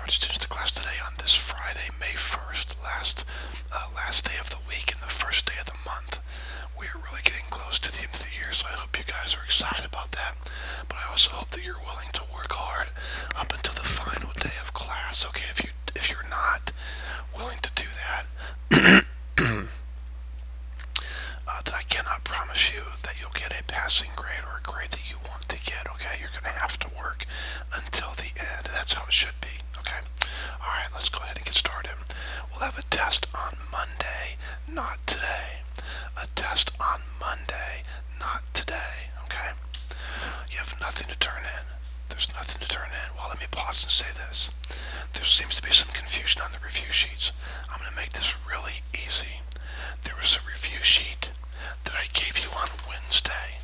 already students to class today on this Friday, May 1st, last day of the week and the first day of the month. We are really getting close to the end of the year, so I hope you guys are excited about that. But I also hope that you're willing to work hard up until the final day of class. Okay, if you're not willing to do that, then I cannot promise you that you'll get a passing grade or a grade that you want to get. Okay, you're going to have to work until the end. That's how it should be. Okay. All right, let's go ahead and get started. We'll have a test on Monday, not today. A test on Monday, not today. Okay. You have nothing to turn in. There's nothing to turn in. Well, let me pause and say this. There seems to be some confusion on the review sheets. I'm going to make this really easy. There was a review sheet that I gave you on Wednesday,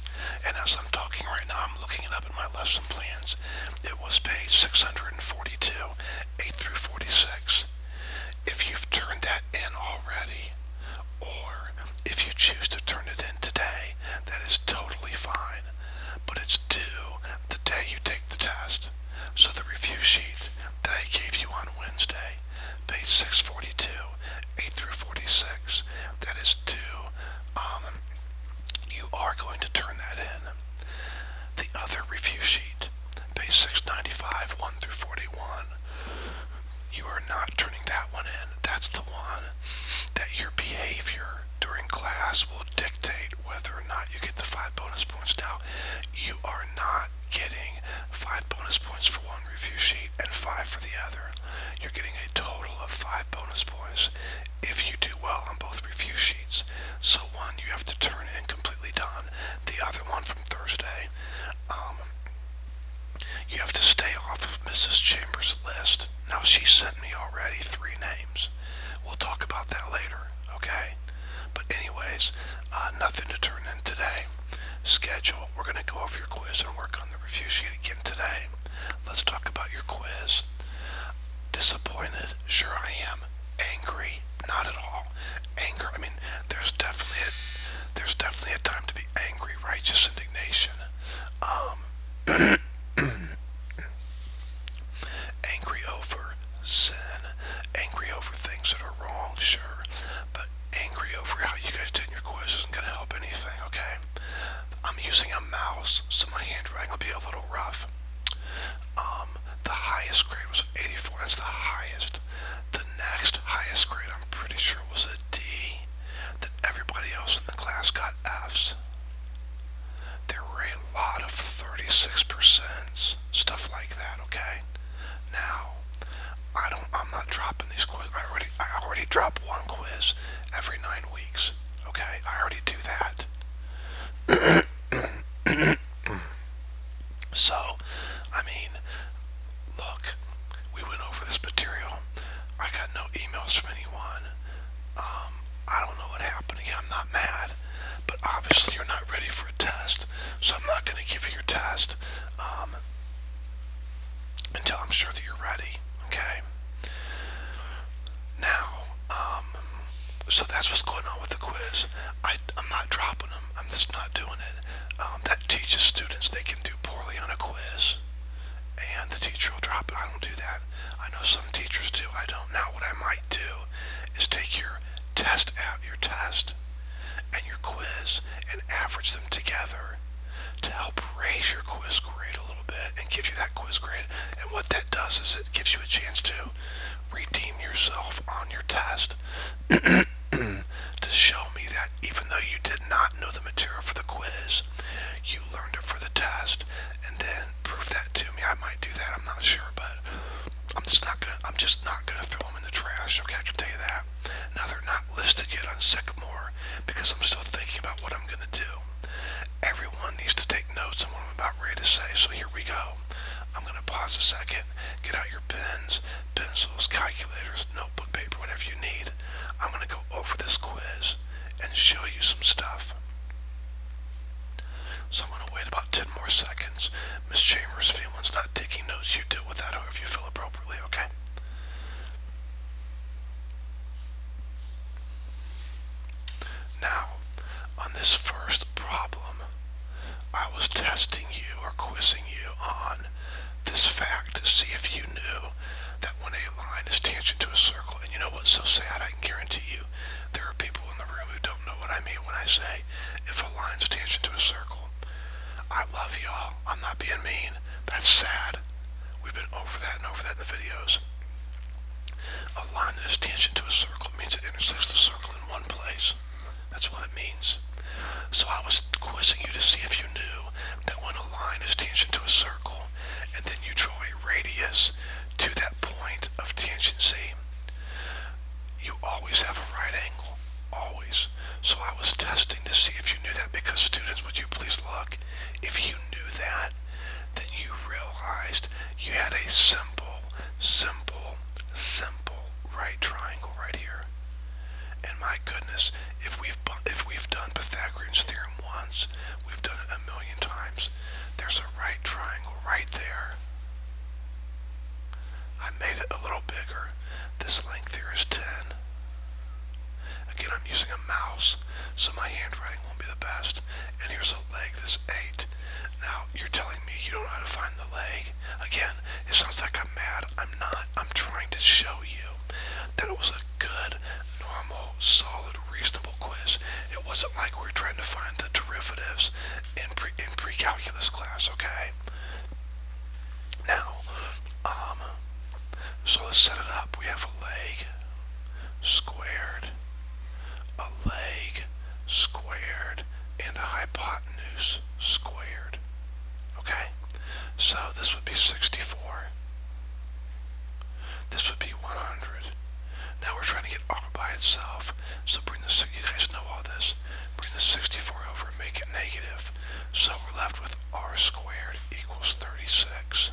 and as I'm talking right now, I'm looking it up in my lesson plans. It was page 642, 8 through 46. If you've turned that in already, or if you choose to turn it in today, that is totally fine, but it's due the day you take the test. So the review sheet that I gave you on Wednesday, page 642, 8 through 46, that is due. You are going to turn that in. The other review sheet, page 695, 1 through 41, you are not turning that one in. That's the one that your behavior during class will dictate whether or not you get the 5 bonus points. Now, you are not getting 5 bonus points for one review sheet and 5 for the other. You're getting a total of 5 bonus points if you do well on both review sheets. So one you have to turn in completely done. The other one from Thursday, you have to stay off of Mrs. Chambers' list. Now, she sent me already 3 names. We'll talk about that later, okay? But anyways, nothing to turn in today. Schedule. We're going to go over your quiz and work on the review sheet again today. Let's talk about your quiz. Disappointed? Sure I am. Angry? Not at all. Anger, I mean, there's definitely a time to be angry, righteous indignation. Angry over sin, angry over things that are wrong, sure, but angry over how you guys did in your quiz isn't going to help anything, okay? I'm using a mouse, so my handwriting will be a little rough. The highest grade was 84, that's the highest. The next highest grade, I'm pretty sure, was a D. Then everybody else in the class got Fs. There were a lot of 36%, stuff like that, okay? Now, I'm not dropping these quiz. I already drop one quiz every 9 weeks, okay? I already do that. So, I mean, look, we went over this material. I got no emails from anyone. I don't know what happened. Again, I'm not mad, but obviously you're not ready for a test, so I'm not going to give you your test until I'm sure that you're ready, okay? Now, so that's what's going on with the quiz. I'm not dropping them. I'm just not doing it. That teaches students they can do poorly on a quiz, and the teacher will drop it. I don't do that. I know some teachers do. I don't. Now, what I might do is take your test and your quiz and average them together to help raise your quiz grade a little bit and give you that quiz grade. And what that does is it gives you a chance to redeem yourself on your test to show me that even though you did not know the material for the quiz, you learned it for the test, and then prove that to me. I might do that. I'm not sure, but I'm just not gonna throw them in the trash. Okay, I can tell you that. Now, they're not listed yet on Sycamore because I'm still thinking about what I'm gonna do. Everyone needs to take notes on what I'm about ready to say. So here we go. I'm gonna pause a second. Get out your pens, pencils, calculators, notebook, paper, whatever you need. I'm gonna go over this quiz and show you some stuff. So I'm going to wait about 10 more seconds. Miss Chambers' feelings not taking notes. You deal with that however you feel appropriately, okay? Now, on this first problem, I was testing you or quizzing you you on this fact to see if you knew that when a line is tangent to a circle, and you know what's so sad, I can guarantee you, there are people in the room who don't know what I mean when I say, if a line's tangent to a circle. I love y'all. I'm not being mean. That's sad. We've been over that and over that in the videos. A line that is tangent to a circle means it intersects the circle in one place. That's what it means. So I was quizzing you to see if you knew that when a line is tangent to a circle, and then you draw a radius to that point of tangency, you always have a right angle. Always. So I was testing to see if you knew that, because students, would you please look? If you knew that, then you realized you had a simple right triangle right here. And my goodness, if we've done Pythagorean's theorem once, we've done it a million times. There's a right triangle right there. I made it a little bigger. This length here is 10. Again, I'm using a mouse, so my handwriting won't be the best. And here's a leg that's 8. Now, you're telling me you don't know how to find the leg? Again, it sounds like I'm mad. I'm not. I'm trying to show you that it was a good, normal, solid, reasonable quiz. It wasn't like we were trying to find the derivatives in pre-calculus class, okay? Now, so let's set it up. We have a leg squared, a leg squared, and a hypotenuse squared. Okay? So this would be 64. This would be 100. Now we're trying to get r by itself. So bring the, you guys know all this. Bring the 64 over and make it negative. So we're left with r squared equals 36.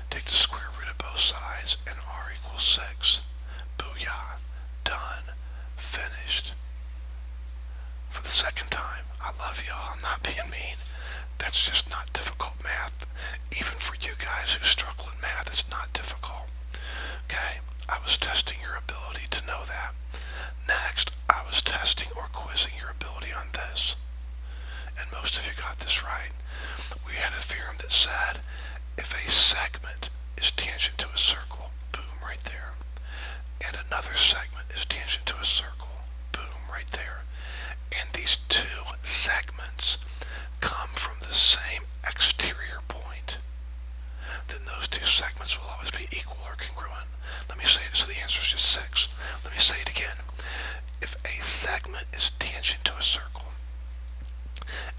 Take the square root of both sides and r equals 6. Booyah. Done. Finished. For the second time. I love y'all. I'm not being mean. That's just not difficult math. Even for you guys who struggle in math, it's not difficult. Okay? I was testing your ability to know that. Next, I was testing or quizzing your ability on this. And most of you got this right. We had a theorem that said if a segment is tangent to a circle, boom, right there, and another segment is tangent to a circle, boom, right there, and these two segments come from the same exterior point, then those two segments will always be equal or congruent. Let me say it, so the answer is just 6. Let me say it again. If a segment is tangent to a circle,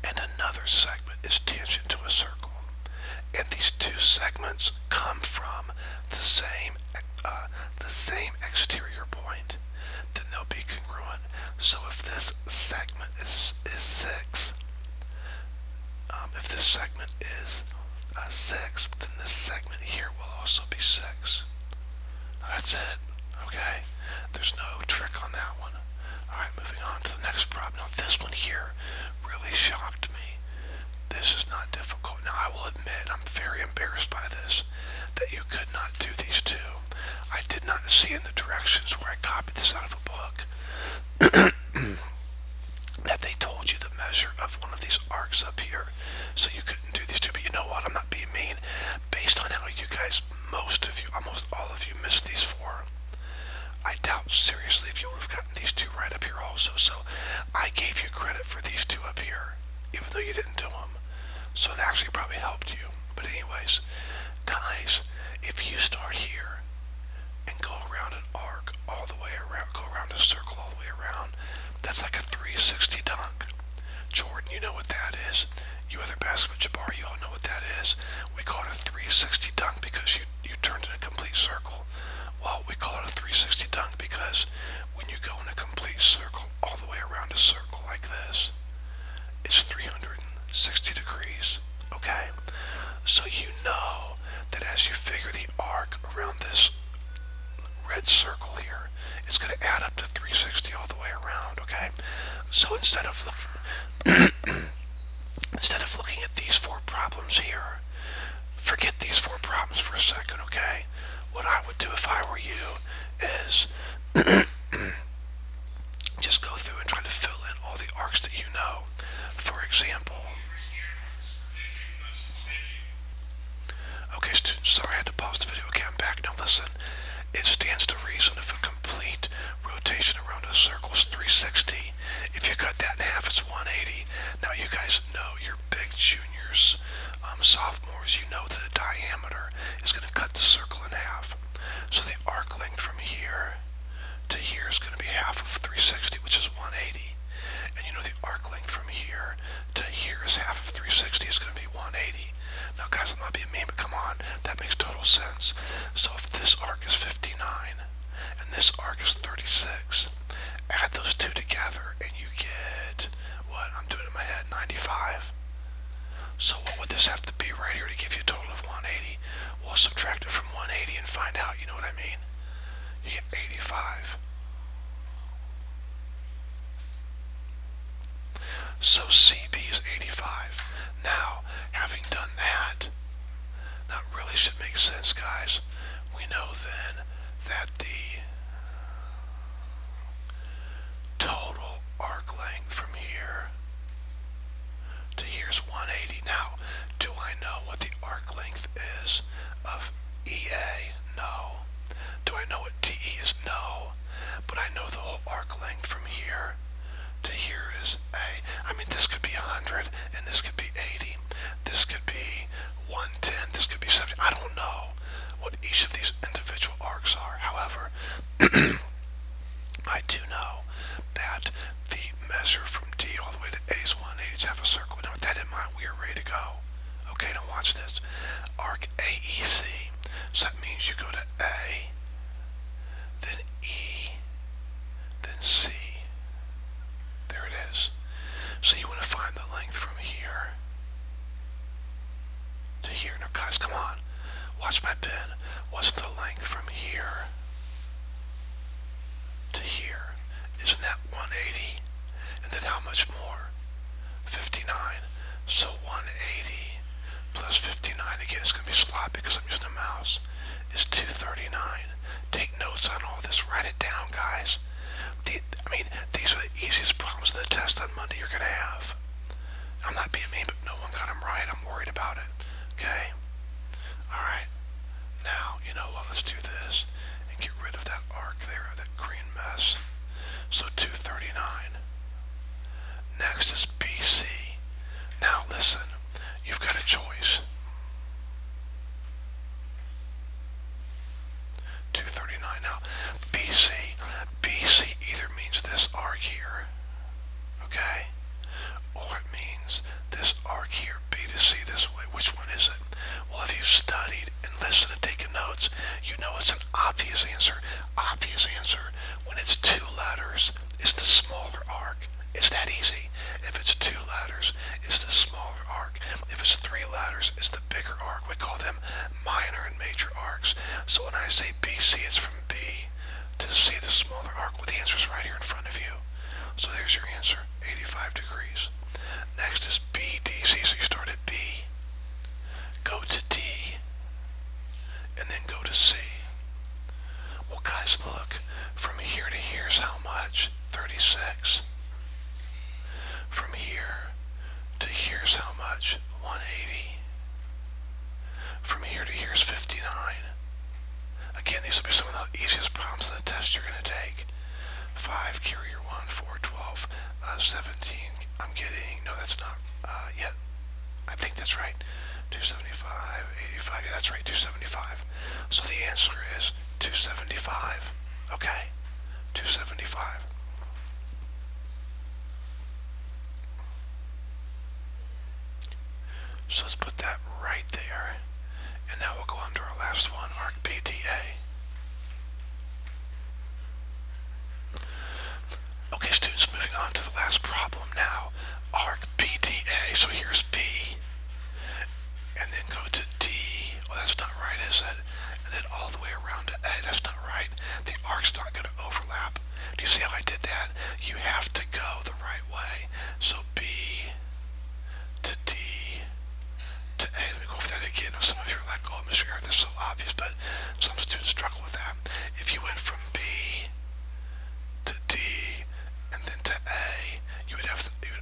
and another segment is tangent to a circle, and these two segments come from the same exterior point, then they'll be congruent. So if this segment is 6, if this segment is 6, then this segment here will also be 6. That's it. Okay? There's no trick on that one. Alright, moving on to the next problem. Now this one here really shocked me. This is not difficult. Now I will admit, I'm very embarrassed by this, that you could not do these two. I did not see in the directions where I copied this out of a book that they told you the measure of one of these arcs up here, so you couldn't do these two. But you know what? I'm not being mean. Based on how you guys, most of you, almost all of you, missed these 4, I doubt seriously if you would have gotten these 2 right up here also. So I gave you credit for these 2 up here, even though you didn't do them. So it actually probably helped you. But anyways, guys, if you start here and go around an arc all the way around, go around a circle all the way around, that's like a 360 dunk. Jordan, you know what that is. You other basketball Jabbar, you all know what that is. We call it a 360 dunk because you turned in a complete circle. Well, we call it a 360 dunk because when you go in a complete circle all the way around a circle like this, it's 360 degrees, okay? So you know that as you figure the arc around this red circle here, it's going to add up to 360 all the way around, okay? So instead of looking at these 4 problems here, forget these 4 problems for a second, okay? What I would do if I were you is just go through and try to fill in all the arcs that you know. For example, Sorry, I had to pause the video. Okay, I'm back. Now listen. It stands to reason if a complete rotation around a circle is 360. If you cut that in half, it's 180. Now you guys know, you're big juniors, sophomores, you know that a diameter is going to cut the circle in half. So the arc length from here to here is going to be half of 360, which is 180. And you know the arc length from here to here is half of 360, is going to be 180. Now guys, I'm not being mean, but come on, that makes total sense. So if this arc is 59 and this arc is 36, add those two together and you get, what, I'm doing it in my head, 95. So what would this have to be right here to give you a total of 180? We'll subtract it from 180 and find out, you know what I mean? You get 85. So CB is 85. Now, having done that, that really should make sense, guys. We know then that the total arc length from here to here is 180. Now, do I know what the arc length is of EA? No. Do I know what DE is? No. But I know the whole arc length from here to here is A. I mean, this could be 100 and this could be 80. This could be 110. This could be 70. I don't know what each of these individual arcs are. However, I do know that the measure from D all the way to A is 180 to have a circle. Now with that in mind, we are ready to go. Okay, now watch this. Arc AEC. So that means you go to A, then E, then C. There it is. So you want to find the length from here to here. Now guys, come on. Watch my pen. What's the length from here to here? Isn't that 180? And then how much more? 59. So 180 plus 59, again, it's going to be sloppy because I'm using a mouse, is 239. Take notes on all this. Write it down, guys. These are the easiest problems in the test on Monday you're going to have. I'm not being mean, but no one got them right. I'm worried about it. Okay? Alright. Now, you know what? Let's do this and get rid of that arc there, that green mess. So 239. Next is BC. Now listen, you've got a choice. 239. Now, BC either means this arc here, okay, or it means this arc here, B to C this way. Which one is it? Well, if you've studied and listened and taken notes, you know it's an obvious answer. Obvious answer. When it's two letters, it's the smaller arc. It's that easy. If it's two letters, it's the smaller arc. If it's three letters, it's the bigger arc. We call them minor and major arcs. So when I say BC, it's from B to C, the smaller arc. Well, the answer is right here in front of you. So there's your answer, 85 degrees. Next is BDC. So you start at B, go to D, and then go to C. Well, guys, look. From here to here's how much? 36. From here to here's how much? 180. From here to here's 59. Again, these will be some of the easiest problems in the test you're going to take. 5, carry your 1, 4, 12, 17. I'm getting, no, that's not, yeah, I think that's right. 275, 85, yeah, that's right, 275. So the answer is 275. Okay, 275. So let's put that right there. And now we'll go on to our last one, arc BDA. Okay, students, moving on to the last problem now. Arc BDA. So here's B. And then go to D. Well, that's not right, is it? And then all the way around to A. That's not right. The arc's not going to overlap. Do you see how I did that? You have to go the right way. So B to D to A. Let me go over that again. Now, some of you are like, oh, Mr. Eric, this is so obvious, but some students struggle with that. If you went from B to D and then to A, you would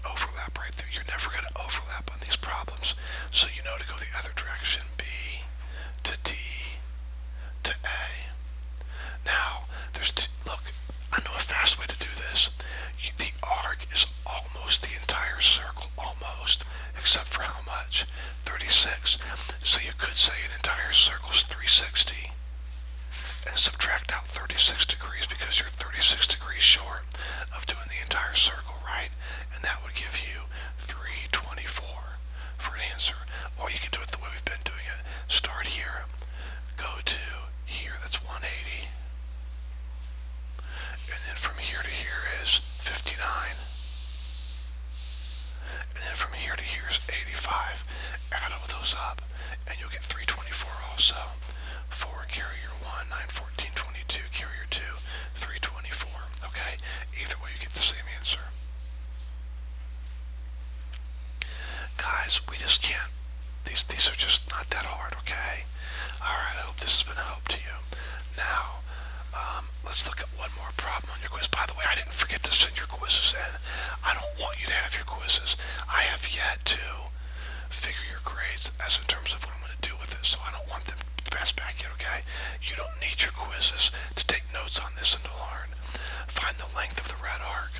overlap right there. You're never going to overlap on these problems. So you know to go the other direction, B to D 36. So you could say an entire circle is 360 and subtract out 36 degrees because you're 36 degrees short of doing the entire circle, right? And that would give you 324 for an answer. Or you can do it the way we've been doing it. Start here, go to here, that's 180. And then from here to here is 59. And then from here to here is 85. Add all those up, and you'll get 324 also. 4 carrier 1, 9, 14, 22, carrier 2, 324. Okay? Either way, you get the same answer. Guys, we just can't. These are just not that hard, okay? Alright, I hope this has been a help to you. Now, let's look at one more problem on your quiz. By the way, I didn't forget to send your quizzes in. I don't want you to have your quizzes. I have yet to figure your grades as in terms of what I'm going to do with it, so I don't want them passed back yet, okay? You don't need your quizzes to take notes on this and to learn. Find the length of the red arc.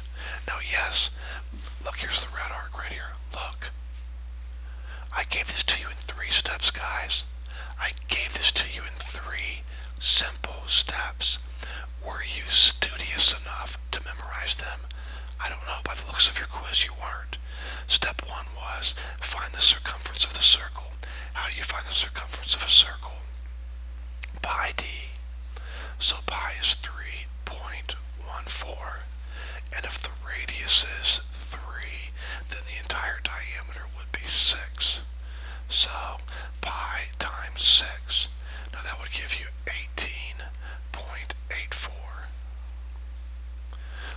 Now, yes, look, here's the red arc right here. Look. I gave this to you in 3 steps, guys. I gave this to you in 3 simple steps. Were you studious enough to memorize them? I don't know. By the looks of your quiz, you weren't. Step 1 was find the circumference of the circle. How do you find the circumference of a circle? Pi d. So pi is 3.14. And if the radius is 3, then the entire diameter would be 6. So pi times 6. Now that would give you 18.84.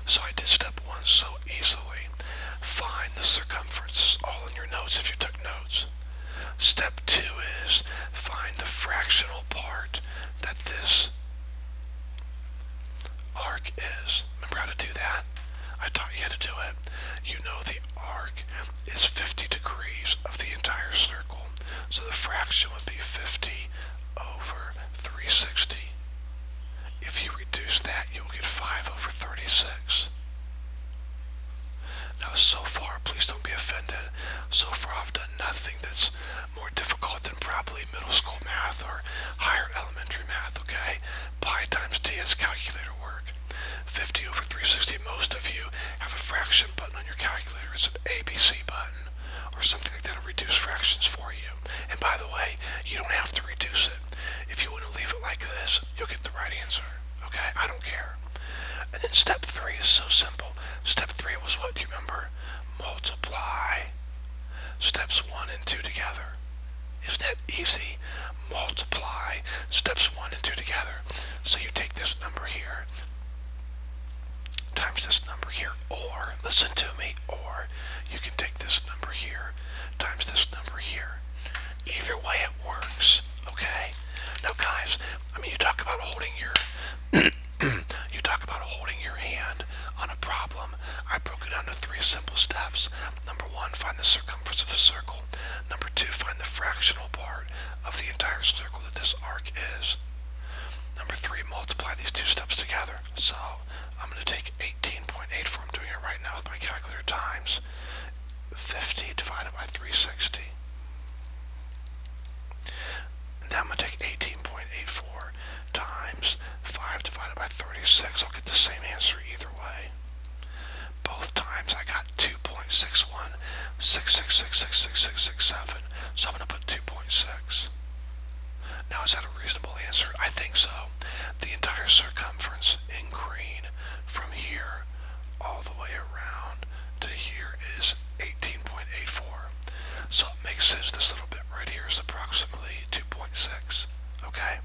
So I did step 1 so easily. Find the circumference. All in your notes if you took notes. Step 2 is find the fractional part that this arc is. Remember how to do that? I taught you how to do it. You know the arc is 50 degrees of the entire circle. So the fraction would be 50 over 360. If you reduce that, you'll get 5 over 36. Now, so far, please don't be offended. So far, I've done nothing that's more difficult than probably middle school math or higher elementary math, okay? Pi times d is calculator work. 50 over 360. Most of you have a fraction button on your calculator. It's an ABC button or something like that to reduce fractions for you. And by the way, you don't have to reduce it. If you want to leave it like this, you'll get the right answer. Okay? I don't care. And then step 3 is so simple. Step 3 was what? Do you remember? Multiply steps 1 and 2 together. Isn't that easy? Multiply steps 1 and 2 together. So you take this number here times this number here, or, listen to me, or you can take this number here times this number here. Either way it works, okay? Now guys, I mean, you talk about holding your hand on a problem. I broke it down to 3 simple steps. Number 1, find the circumference of the circle. Number 2, find the fractional part of the entire circle that this arc is. Number 3, multiply these 2 steps together. So I'm going to take 18.84, I'm doing it right now with my calculator, times 50 divided by 360. Now I'm going to take 18.84 times 5 divided by 36. I'll get the same answer either way. Both times I got 2.61. 6666667. So I'm going to put 2.6. Now is that a reasonable answer? I think so. The entire circumference in green from here all the way around to here is 18.84. So it makes sense this little bit right here is approximately 2.6. Okay?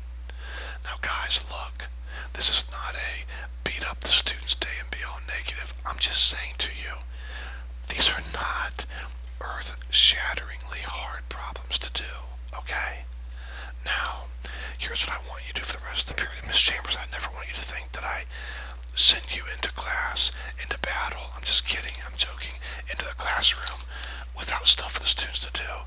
Now guys, look. This is not a beat up the students day and be all negative. I'm just saying to you, these are not earth-shatteringly hard problems to do. Okay? Now, here's what I want you to do for the rest of the period. Miss Chambers, I never want you to think that I send you into class, into battle. I'm just kidding. I'm joking. Into the classroom without stuff for the students to do.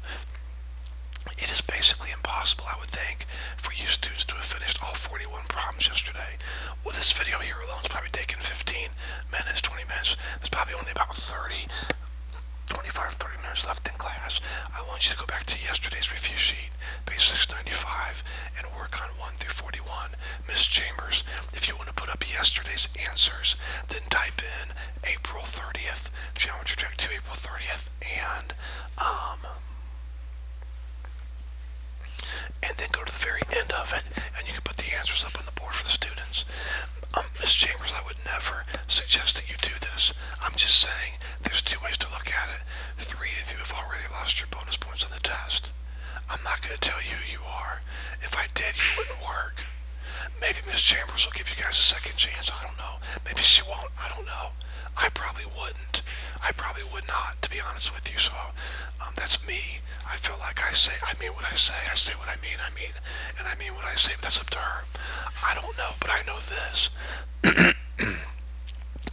It is basically impossible, I would think, for you students to have finished all 41 problems yesterday. Well, this video here alone is probably taking 15 minutes, 20 minutes. There's probably only about 25, 30 minutes left in class. I want you to go back to yesterday's review sheet then go to the very end of it, and you can put the answers up on the board for the students. Ms. Chambers, I would never suggest that you do this. I'm just saying there's two ways to look at it. Three of you have already lost your bonus points on the test. I'm not going to tell you who you are. If I did, you wouldn't work. Maybe Ms. Chambers will give you guys a second chance. I don't know. Maybe she won't. I don't know. I probably wouldn't. I probably would not, to be honest with you. So that's me. I feel like I mean what I say what I mean, and I mean what I say, but that's up to her. I don't know, but I know this.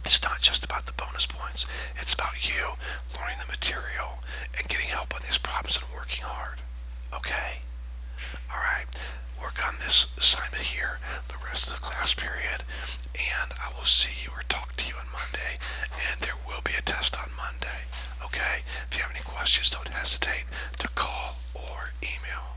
It's not just about the bonus points. It's about you learning the material and getting help on these problems and working hard. Okay? Alright, work on this assignment here the rest of the class period, and I will see you or talk to you on Monday, and there will be a test on Monday. Okay? If you have any questions, don't hesitate to call or email.